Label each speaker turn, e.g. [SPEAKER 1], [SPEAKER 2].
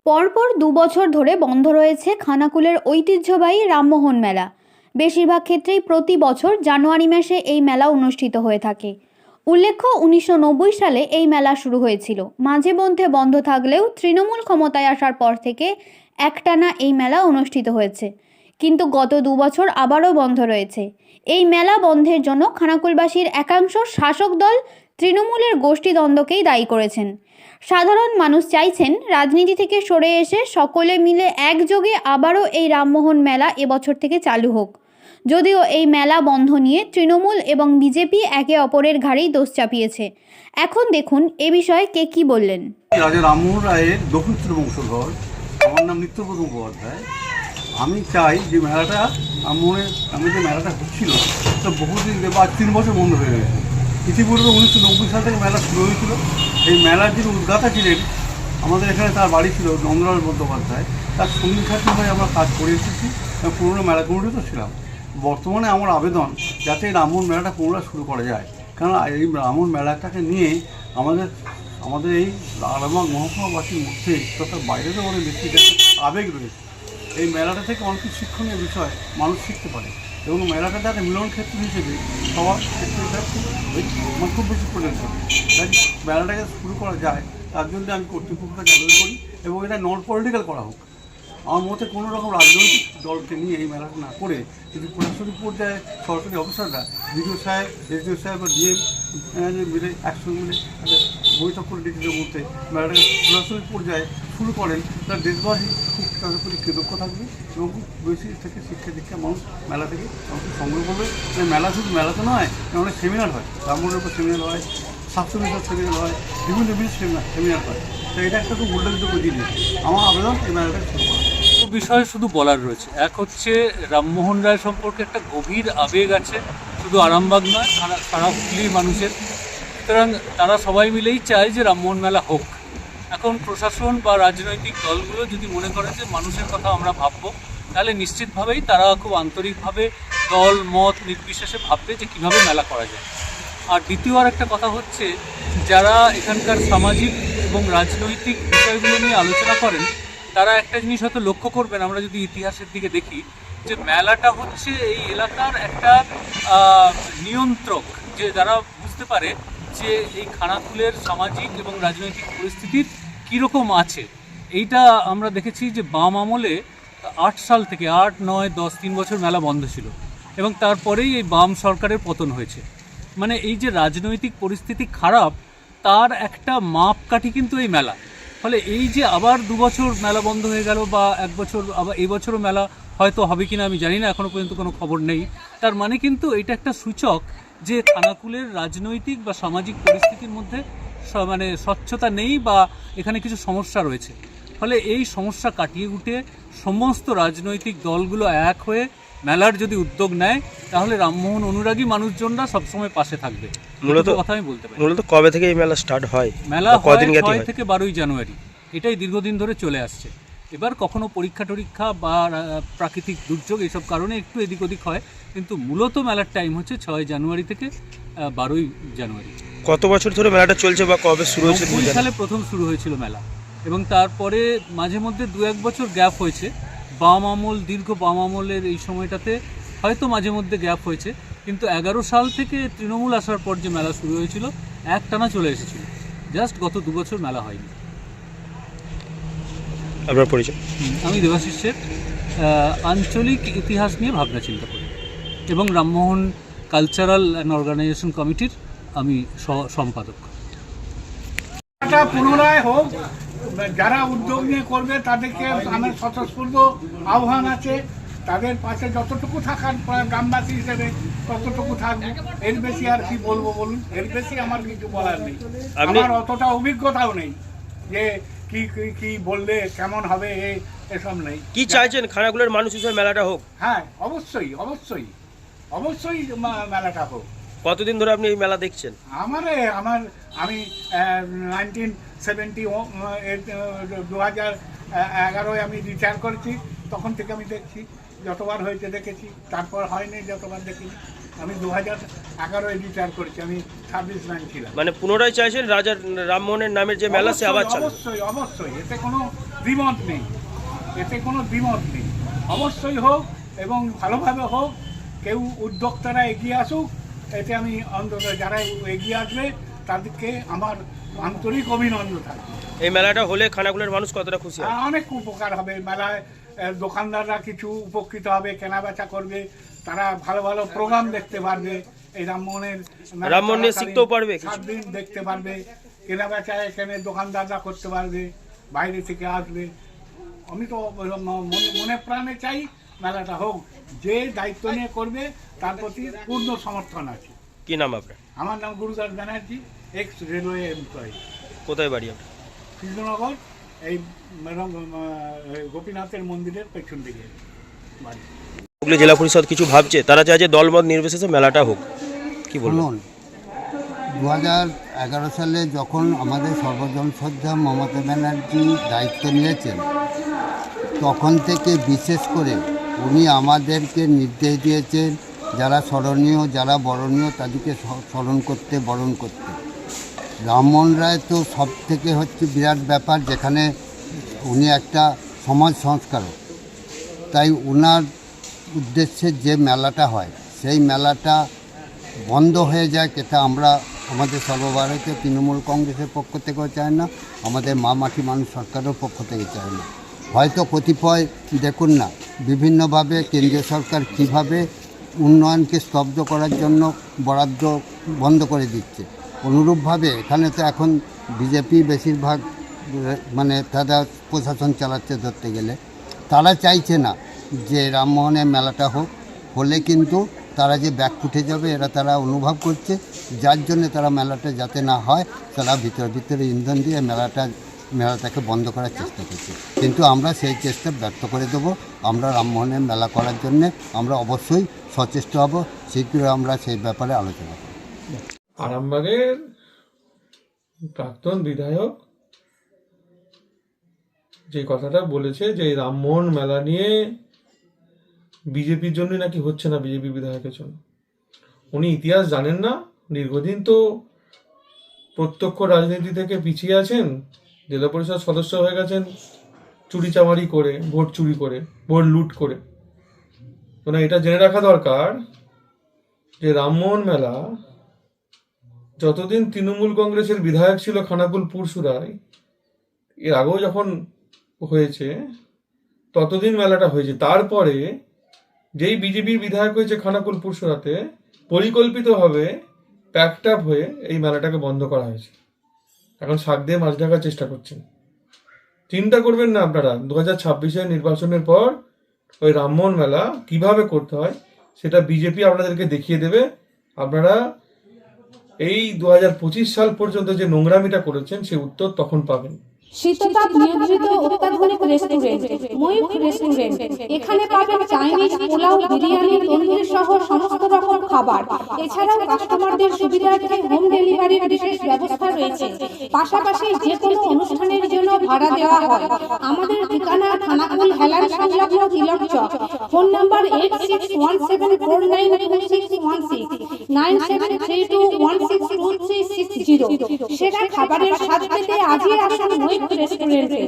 [SPEAKER 1] পরপর ২ বছর ধরে বন্ধ রয়েছে খানাকুলের ঐতিহ্যবাহী রামমোহন মেলা। বেশিরভাগ ক্ষেত্রেই প্রতি বছর জানুয়ারি মাসে এই মেলা অনুষ্ঠিত হয়ে থাকে। উল্লেখ্য, ১৯৯০ সালে এই মেলা শুরু হয়েছিল। মাঝে মধ্যে বন্ধ থাকলেও তৃণমূল ক্ষমতায় আসার পর থেকে একটানা এই মেলা অনুষ্ঠিত হয়েছে। কিন্তু গত ২ বছর আবারও বন্ধ রয়েছে। এই মেলা বন্ধের জন্য খানাকুলবাসীর একাংশ শাসক দল তৃণমূলের গোষ্ঠীদ্বন্দ্বকেই দায়ী করেছেন। সাধারণ মানুষ চাইছেন রাজনীতি থেকে সরে এসে সকলে মিলে একযোগে আবারও এই রামমোহন মেলা এবছর থেকে চালু হোক। যদিও এই মেলা বন্ধ নিয়ে তৃণমূল এবং বিজেপি একে অপরের ঘাড়েই দোষ চাপিয়েছে। এখন দেখুন এ বিষয়ে কে কি বললেন।
[SPEAKER 2] রাজা রামমোহন রায়ের দক্ষিণ বংশধর, আমার নাম নিত্যব্রত মুখোপাধ্যায়। আমি চাই যে মেলাটা আমি যে মেলাটা হচ্ছিল তো বহুদিন বা ৩ বছর বন্ধ হয়ে গেছে। ইতিপূর্বে ১৯৯০ সাল থেকে মেলা শুরু হয়েছিল। এই মেলার যিনি উদ্যোক্তা ছিলেন, আমাদের এখানে তার বাড়ি ছিল নন্দলাল বন্দ্যোপাধ্যায়। তার সঙ্গী সাথী হয়ে আমরা কাজ করে এসেছি, পুরনো মেলা কমিটিতে ছিলাম। বর্তমানে আমার আবেদন যাতে এই রামমোহন মেলাটা পুনরায় শুরু করা যায়, কারণ এই রামমোহন মেলাটাকে নিয়ে আমাদের এই আরামবাগ মহকুমাবাসীর মধ্যে তথা বাইরেও অনেক ব্যক্তিদের আবেগ রয়েছে। এই মেলাটা থেকে অনেক শিক্ষণীয় বিষয় মানুষ শিখতে পারে এবং মেলাটাতে একটা মিলন ক্ষেত্র হিসেবে সবার ক্ষেত্রে আমার খুব বেশি প্রয়োজন করে। তাই মেলাটাকে শুরু করা যায় তার জন্য আমি কর্তৃপক্ষকে আবেদন করি এবং এটা নন পলিটিক্যাল করা হোক। আমার মতে কোনো রকম রাজনৈতিক দলকে নিয়ে এই মেলাটা না করে যদি প্রশাসনিক পর্যায়ে সরকারি অফিসাররা বিডিও সাহেব, এসডিও সাহেব বা ডিএম মিলে একসঙ্গে মিলে একটা বৈঠক করে নিজেদের মধ্যে মেলাটাকে প্রশাসনিক পর্যায়ে শুরু করেন, তার দেশবাসী খুব তাদের প্রতি কৃতজ্ঞ থাকবে এবং খুব বেশি থেকে শিক্ষা দীক্ষা মানুষ মেলা থেকে সংগ্রহ করবে। মেলা শুধু মেলা তো নয়, অনেক সেমিনার হয়, রামমোহনের উপর সেমিনার হয়, স্বাস্থ্য বিষয়ক সেমিনার হয়, বিভিন্ন সেমিনার হয়। তো এটা একটা খুব উল্লেখযোগ্য জিনিস। আমার আবেদন এই মেলাটা শুরু করা।
[SPEAKER 3] বিষয়ে শুধু বলার রয়েছে, এক হচ্ছে রামমোহন রায় সম্পর্কে একটা গভীর আবেগ আছে, শুধু আরামবাগ নয়, সারা হুগলির মানুষের। সুতরাং তারা সবাই মিলেই চায় যে রামমোহন মেলা হোক। এখন প্রশাসন বা রাজনৈতিক দলগুলো যদি মনে করে যে মানুষের কথা আমরা ভাববো, তাহলে নিশ্চিতভাবেই তারা খুব আন্তরিকভাবে দল মত নির্বিশেষে ভাববে যে কীভাবে মেলা করা যায়। আর দ্বিতীয় আর একটা কথা হচ্ছে, যারা এখানকার সামাজিক এবং রাজনৈতিক বিষয়গুলো নিয়ে আলোচনা করেন তারা একটা জিনিস হয়তো লক্ষ্য করবেন, আমরা যদি ইতিহাসের দিকে দেখি, যে মেলাটা হচ্ছে এই এলাকার একটা নিয়ন্ত্রক, যে যারা বুঝতে পারে যে এই খানাকুলের সামাজিক এবং রাজনৈতিক পরিস্থিতির কীরকম আছে। এইটা আমরা দেখেছি যে বাম আমলে ৮ সাল থেকে ৮, ৯, ১০ ৩ বছর মেলা বন্ধ ছিল এবং তারপরেই এই বাম সরকারের পতন হয়েছে। মানে এই যে রাজনৈতিক পরিস্থিতি খারাপ, তার একটা মাপকাঠি কিন্তু এই মেলা। ফলে এই যে আবার ২ বছর মেলা বন্ধ হয়ে গেল বা ১ বছর, আবার এই বছরও মেলা হয়তো হবে কিনা আমি জানি না, এখনও পর্যন্ত কোনো খবর নেই। তার মানে কিন্তু এটা একটা সূচক যে খানাকুলের রাজনৈতিক বা সামাজিক পরিস্থিতির মধ্যে মানে স্বচ্ছতা নেই বা এখানে কিছু সমস্যা রয়েছে। ফলে এই সমস্যা কাটিয়ে উঠে সমস্ত রাজনৈতিক দলগুলো এক হয়ে মেলার যদি উদ্যোগ নেয়, তাহলে রামমোহন অনুরাগী মানুষজনরা সবসময় পাশে থাকবে। মূলত কথা আমি বলতে পারি।
[SPEAKER 4] মূলত কবে থেকে এই মেলা স্টার্ট হয়?
[SPEAKER 3] মেলা কদিন ৬ থেকে ১২ই জানুয়ারি, এটাই দীর্ঘদিন ধরে চলে আসছে। এবার কখনো পরীক্ষা বা প্রাকৃতিক দুর্যোগ এইসব কারণে একটু এদিক ওদিক হয়, কিন্তু মূলত মেলার টাইম হচ্ছে ৬ জানুয়ারি থেকে ১২ই জানুয়ারি।
[SPEAKER 4] কত বছর ধরে মেলাটা চলছে বা কবে শুরু হয়েছে?
[SPEAKER 3] ৯০ সালে প্রথম শুরু হয়েছিল মেলা এবং তারপরে মাঝে মধ্যে ২-১ বছর গ্যাপ হয়েছে। বাম আমল, দীর্ঘ বাম আমলের এই সময়টাতে হয়তো মাঝে মধ্যে গ্যাপ হয়েছে, কিন্তু ১১ সাল থেকে তৃণমূল আসার পর যে মেলা শুরু হয়েছিল একটানা চলে এসেছিল। জাস্ট গত ২ বছর মেলা হয়নি।
[SPEAKER 4] আপনার পরিচয়?
[SPEAKER 3] আমি দেবাশিস শেঠ, আঞ্চলিক ইতিহাস নিয়ে ভাবনা চিন্তা করি এবং রামমোহন কালচারাল অ্যান্ড অর্গানাইজেশন কমিটির আমি সম্পাদক।
[SPEAKER 5] পুনরায় হোক, যারা উদ্যোগ নিয়ে করবে তাদেরকে আমার স্বতঃস্ফূর্ত আহ্বান আছে। তাদের পাশে যতটুকু থাকার গ্রামবাসী হিসেবে ততটুকু থাকবে। এর বেশি আর কি বলবো বলুন? এর বেশি আমার কিছু বলার নেই। আমার অতটা অভিজ্ঞতাও নেই যে কি কি বললে কেমন হবে, এসব নেই।
[SPEAKER 4] কি চাইছেন খানাকুলের মানুষ হিসেবে মেলাটা হোক?
[SPEAKER 5] হ্যাঁ, অবশ্যই অবশ্যই অবশ্যই মেলাটা হোক।
[SPEAKER 4] কতদিন ধরে আপনি এই মেলা দেখছেন?
[SPEAKER 5] আমি 2011 আমি রিটায়ার করেছি, তখন থেকে আমি দেখছি। যতবার হয়েছে দেখেছি, তারপর হয়নি যতবার দেখিনি। আমি 2011 রিটায়ার করেছি, আমি সার্ভিসম্যান ছিলাম।
[SPEAKER 4] মানে পুনরায় চাইছেন রাজা রামমোহনের নামের যে মেলা সে আবার চালু?
[SPEAKER 5] অবশ্যই অবশ্যই, এতে কোনো দ্বিমত নেই, এতে কোনো দ্বিমত নেই। অবশ্যই হোক এবং ভালোভাবে হোক, কেউ উদ্যোক্তারা এগিয়ে আসুক, এতে আমি অন্তত যারা এগিয়ে আসবে তাদেরকে আমার আন্তরিক অভিনন্দন থাকবে।
[SPEAKER 4] এই মেলাটা হলে খানাকুলের মানুষ কতটা খুশি হয়?
[SPEAKER 5] অনেক উপকার হবে মেলায়, দোকানদাররা কিছু উপকৃত হবে, কেনাবেচা করবে, তারা ভালো ভালো প্রোগ্রাম দেখতে পারবে, এই রামমোহনের
[SPEAKER 4] রামমোহন নিয়ে শিখতেও পারবে কিছু।
[SPEAKER 5] 7 দিন দেখতে পারবে, কেনাবেচা এখানে দোকানদাররা করতে পারবে, বাইরে থেকে আসবে। আমি তো মনে প্রাণে চাই মেলাটা হোক, যে দায়িত্ব নিয়ে করবে তার প্রতি পূর্ণ সমর্থন আছে।
[SPEAKER 4] কি নাম আপনার?
[SPEAKER 5] আমার নাম Gurudas Banerjee, x railway employee.
[SPEAKER 4] কোথায় বাড়ি আপনার?
[SPEAKER 5] কৃষ্ণনগর, এই গোপীনাথের মন্দিরের পেছন দিকে বাড়ি।
[SPEAKER 4] হুগলি জেলা পরিষদ কিছু ভাবছে, তারা চায় যে দলমত নির্বিশেষে মেলাটা হোক, কি বলুন?
[SPEAKER 6] শুনুন, 2011 সালে যখন আমাদের সর্বজন শ্রদ্ধা মমতা ব্যানার্জি দায়িত্ব নিয়েছেন, তখন থেকে বিশেষ করে উনি আমাদেরকে নির্দেশ দিয়েছেন যারা স্মরণীয়, যারা বরণীয় তাদেরকে স্মরণ করতে, বরণ করতে। রামমোহন রায় তো সব থেকে হচ্ছে বিরাট ব্যাপার, যেখানে উনি একটা সমাজ সংস্কারক। তাই ওনার উদ্দেশ্যে যে মেলাটা হয়, সেই মেলাটা বন্ধ হয়ে যায়, এটা আমরা আমাদের সর্বভারতীয় তৃণমূল কংগ্রেসের পক্ষ থেকেও চাই না, আমাদের মা মাটি মানুষ সরকারের পক্ষ থেকে চাই না। হয়তো কতিপয় দেখুন না, বিভিন্নভাবে কেন্দ্রীয় সরকার কীভাবে উন্নয়নকে স্তব্ধ করার জন্য বরাদ্দ বন্ধ করে দিচ্ছে। অনুরূপভাবে এখানে তো এখন বিজেপি বেশিরভাগ মানে তারা প্রশাসন চালাচ্ছে ধরতে গেলে। তারা চাইছে না যে রামমোহনের মেলাটা হোক, হলে কিন্তু তারা যে ব্যাক উঠে যাবে এরা তারা অনুভব করছে, যার জন্য তারা মেলাটা যাতে না হয় তারা ভিতরে ইন্ধন দিয়ে মেলাটাকে বন্ধ করার চেষ্টা করছে। কিন্তু আমরা সেই চেষ্টা ব্যর্থ করে দেবো। আমরা রামমোহনের মেলা করার জন্য আমরা অবশ্যই সচেষ্ট হব, শীঘ্রই আমরা সেই ব্যাপারে আলোচনা করব।
[SPEAKER 7] আরামবাগের প্রাক্তন বিধায়ক যে কথাটা বলেছে যে এই রামমোহন মেলা নিয়ে বিজেপির জন্য নাকি হচ্ছে না, বিজেপি বিধায়কের জন্য, উনি ইতিহাস জানেন না। দীর্ঘদিন তো প্রত্যক্ষ রাজনীতি থেকে পিছিয়ে আছেন, জেলা পরিষদ সদস্য হয়ে গেছেন চুরি চামারি করে, ভোট চুরি করে, ভোট লুট করে। মানে এটা জেনে রাখা দরকার যে রামমোহন মেলা যতদিন তৃণমূল কংগ্রেসের বিধায়ক ছিল খানাকুল পুরসুরায়, এর আগেও যখন হয়েছে ততদিন মেলাটা হয়েছে। তারপরে যেই বিজেপির বিধায়ক হয়েছে খানাকুল পুরসুরাতে, পরিকল্পিতভাবে প্যাকড আপ হয়ে এই মেলাটাকে বন্ধ করা হয়েছে। এখন শাক দিয়ে মাছ ঢাকার চেষ্টা করছেন। চিন্তা করবেন না আপনারা, 2026-এর নির্বাচনের পর ওই রামমোহন মেলা কিভাবে করতে হয় সেটা বিজেপি আপনাদেরকে দেখিয়ে দেবে। আপনারা এই 2025 সাল পর্যন্ত যে নোংরামিটা করেছেন সে উত্তর তখন পাবেন।
[SPEAKER 8] শীততাপ নিয়ন্ত্রিত অত্যাধুনিক রেস্টুরেন্ট ময়ূখ রেস্টুরেন্ট। এখানে পাবেন চাইনিজ, পোলাও, বিরিয়ানি, তন্দুরি সহ সমস্ত রকম খাবার। এছাড়াও কাস্টমারদের সুবিধার্থে হোম ডেলিভারির বিশেষ ব্যবস্থা রয়েছে। পাশাপাশি যে কোনো অনুষ্ঠানের জন্য ভাড়া দেওয়া হয়। আমাদের ঠিকানা খানাকুল হেলান সংলগ্ন তিলক চক। Phone number 8617492616 9732162360। সেরা খাবারের স্বাদ পেতে আজই আসুন ময়ূখ রেস্টুরেন্টে।